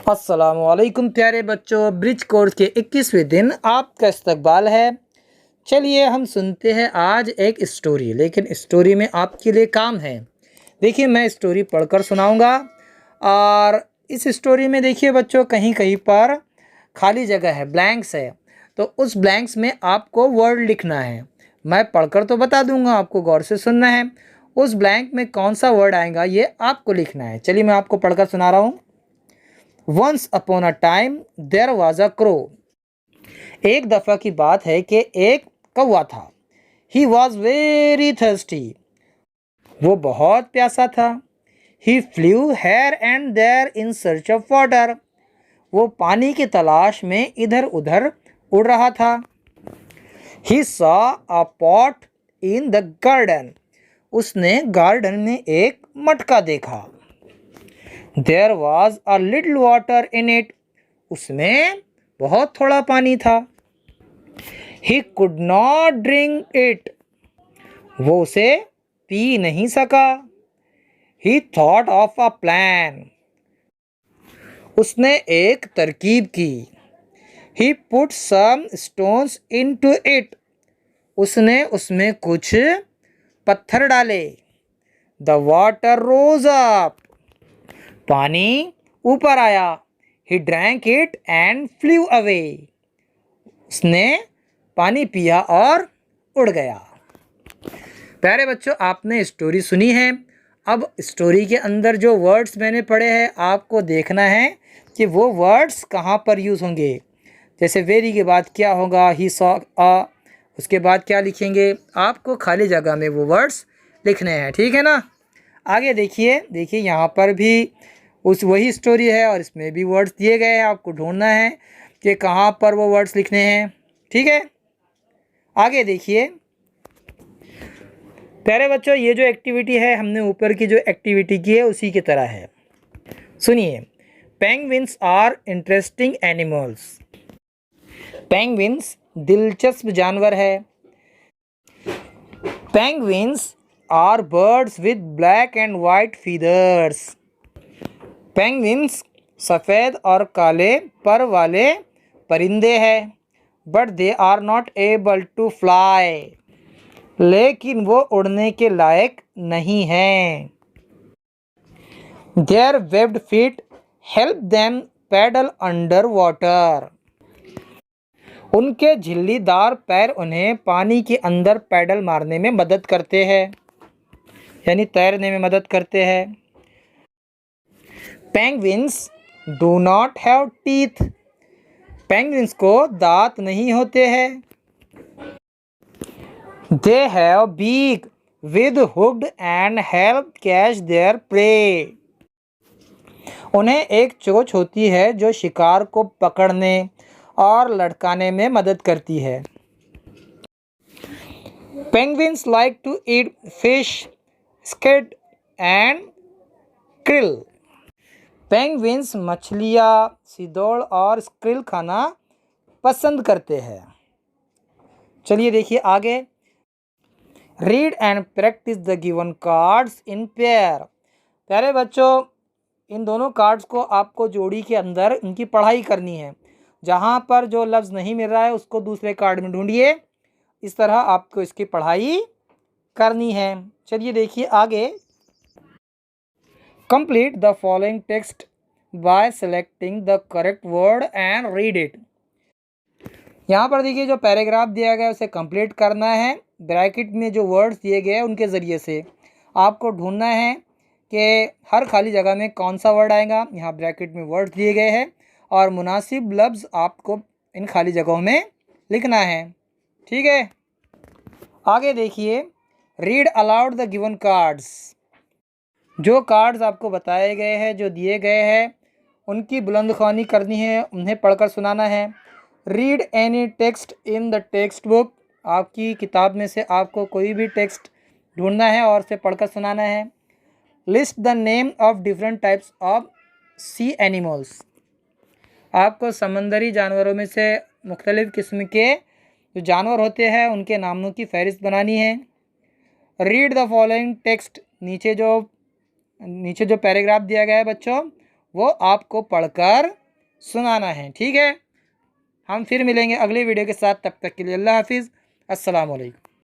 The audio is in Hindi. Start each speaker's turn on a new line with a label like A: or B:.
A: अस्सलामुअलैकुम प्यारे बच्चों, ब्रिज कोर्स के 21वें दिन आपका इस्तकबाल है। चलिए हम सुनते हैं आज एक स्टोरी, लेकिन स्टोरी में आपके लिए काम है। देखिए मैं स्टोरी पढ़कर सुनाऊंगा और इस स्टोरी में देखिए बच्चों कहीं कहीं पर खाली जगह है, ब्लैंक्स है। तो उस ब्लैंक्स में आपको वर्ड लिखना है। मैं पढ़कर तो बता दूंगा, आपको गौर से सुनना है। उस ब्लैंक में कौन सा वर्ड आएगा ये आपको लिखना है। चलिए मैं आपको पढ़कर सुना रहा हूँ। Once upon a time there was a crow. एक दफ़ा की बात है कि एक कौवा था। He was very thirsty. वो बहुत प्यासा था। He flew here and there in search of water. वो पानी की तलाश में इधर उधर उड़ रहा था। He saw a pot in the garden. उसने गार्डन में एक मटका देखा। There was a little water in it. उसमें बहुत थोड़ा पानी था। He could not drink it. वो उसे पी नहीं सका। He thought of a plan. उसने एक तरकीब की। He put some stones into it. उसने उसमें कुछ पत्थर डाले। The water rose up. पानी ऊपर आया। He drank it and flu away. उसने पानी पिया और उड़ गया। प्यारे बच्चों, आपने स्टोरी सुनी है। अब स्टोरी के अंदर जो वर्ड्स मैंने पढ़े हैं आपको देखना है कि वो वर्ड्स कहाँ पर यूज़ होंगे। जैसे वेरी के बाद क्या होगा, ही सॉ अ, उसके बाद क्या लिखेंगे। आपको खाली जगह में वो वर्ड्स लिखने हैं, ठीक है ना। आगे देखिए देखिए यहाँ पर भी उस वही स्टोरी है और इसमें भी वर्ड्स दिए गए हैं। आपको ढूंढना है कि कहाँ पर वो वर्ड्स लिखने हैं, ठीक है। आगे देखिए प्यारे बच्चों, ये जो एक्टिविटी है हमने ऊपर की जो एक्टिविटी की है उसी की तरह है। सुनिए। Penguins are interesting animals. Penguins दिलचस्प जानवर है। Penguins are birds with black and white feathers. Penguins सफ़ेद और काले पर वाले परिंदे हैं। But they are not able to fly. लेकिन वो उड़ने के लायक नहीं हैं। Their webbed feet help them paddle under water. उनके झिल्लीदार पैर उन्हें पानी के अंदर पैडल मारने में मदद करते हैं, यानी तैरने में मदद करते हैं। Penguins do not have teeth. Penguins को दांत नहीं होते हैं। They have beak with hooked end help catch their prey. उन्हें एक चोंच होती है जो शिकार को पकड़ने और लटकाने में मदद करती है। Penguins like to eat fish, squid and krill. Penguins मछलियाँ, सिदोड़ और स्क्रिल खाना पसंद करते हैं। चलिए देखिए आगे। Read and practice the given cards in pair. प्यारे बच्चों, इन दोनों कार्ड्स को आपको जोड़ी के अंदर इनकी पढ़ाई करनी है। जहाँ पर जो लफ्ज़ नहीं मिल रहा है उसको दूसरे कार्ड में ढूंढिए। इस तरह आपको इसकी पढ़ाई करनी है। चलिए देखिए आगे। Complete the following text bye selecting the correct word and read it. यहाँ पर देखिए जो पैराग्राफ दिया गया है उसे कंप्लीट करना है। ब्रैकेट में जो वर्ड्स दिए गए हैं उनके ज़रिए से आपको ढूंढना है कि हर खाली जगह में कौन सा वर्ड आएगा। यहाँ ब्रैकेट में वर्ड्स दिए गए हैं और मुनासिब लफ्ज़ आपको इन खाली जगहों में लिखना है, ठीक है। आगे देखिए। Read aloud the given cards. जो कार्ड्स आपको बताए गए हैं, जो दिए गए हैं, उनकी बुलंदख्वानी करनी है, उन्हें पढ़कर सुनाना है। Read any text in the text book. आपकी किताब में से आपको कोई भी टेक्स्ट ढूंढना है और उसे पढ़कर सुनाना है। List the name of different types of sea animals. आपको समंदरी जानवरों में से मुख्तलिफ़ किस्म के जो जानवर होते हैं उनके नामों की फहरिस्त बनानी है। Read the following text. नीचे जो पैराग्राफ दिया गया है बच्चों वो आपको पढ़कर सुनाना है। ठीक है, हम फिर मिलेंगे अगले वीडियो के साथ। तब तक के लिए अल्लाह हाफिज़, अस्सलाम वालेकुम।